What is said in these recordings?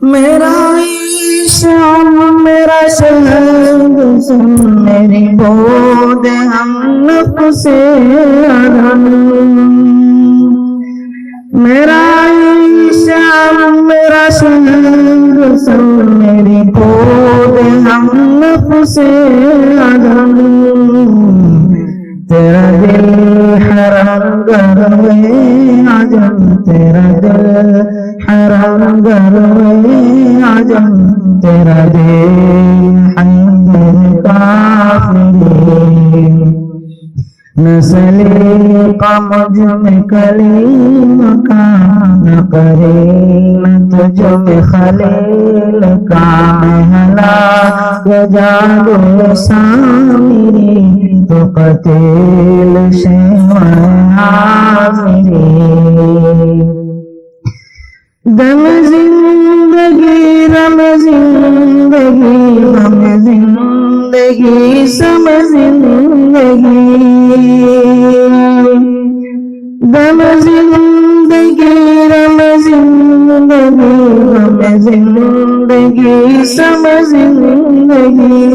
میرا شام میرا شہد سن میری بود ہم نفس آدم میرا شام میرا شہد سن میری بود ہم نفس آدم تیرا دل حرام گر میں عجم تیرا دل حرام گر میں عجم تیرا دل حیدر کافرین نسلی کا مجھ میں کلیم کا نہ قرین تجھ میں خلیل کا محلا جادو سامری تو قتیل شیوہ حاضری دم زندگی رم زندگی غم زندگی سم زندگی دم زندگی رم زندگی غم زندگی سم زندگی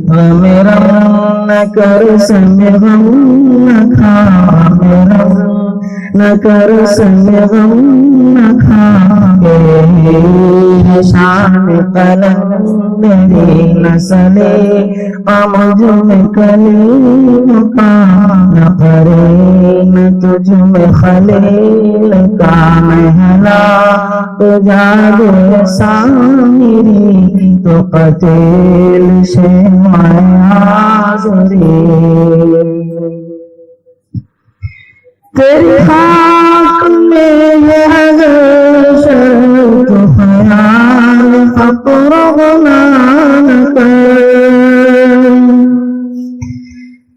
غم رم نہ کر سنگ غم نہ کھا غم نہ کر سنگ غم نہ کھا شان قلم میری نسلے مجھ میں کلیم کا نہ قرین تجھ میں خلیل کا محلا تو جادو سامری تو قتیل شیوہ حاضری تیری خاک میں یہ حضر تو خیال فقر غنان کر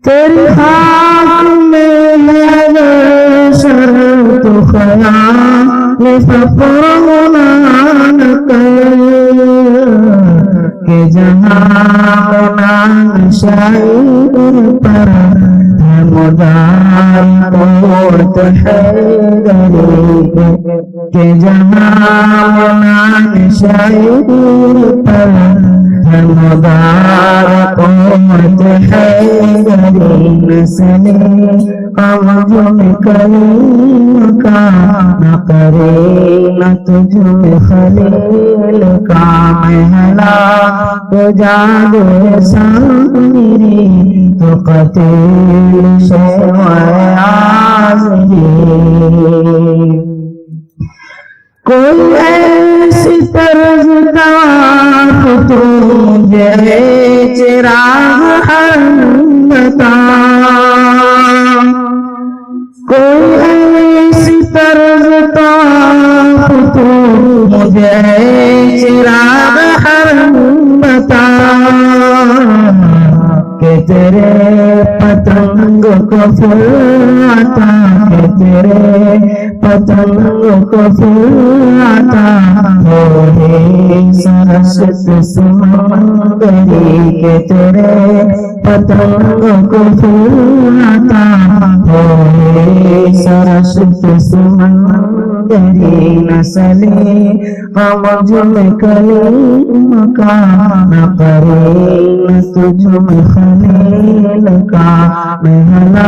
تیری خاک میں یہ حضر تو خیال فقر غنان کر کہ جہاں نام شاعر پر مدار کوت حیدری کہ جہاں شاعر پر مدار کوت حیدری نسلی قمج میں کلیم کا نہ قرین تجھ میں خلیل کا محلا تو جادو سامری تو قتیل شیوہ حاضری کوئی ایسی طرز طواف تجھے چراغ حرم بتا کوئی ایسی طرز طواف تجھے چراغ حرم بتا کہ تیرے پتنگ کو پھول آتا کہ تیرے پتنگ کو پھول آتا ہوئے سرشت سمندری کہ تیرے پتنگ کو پھول آتا ہوئے سرشت سمندری نسلی غمج میں کلیم کا نہ قرین تجھ میں خلیل کا محلا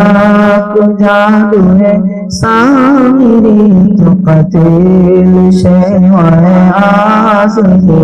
کو جادو ہے سامری تو قتیل شیوہ حاضری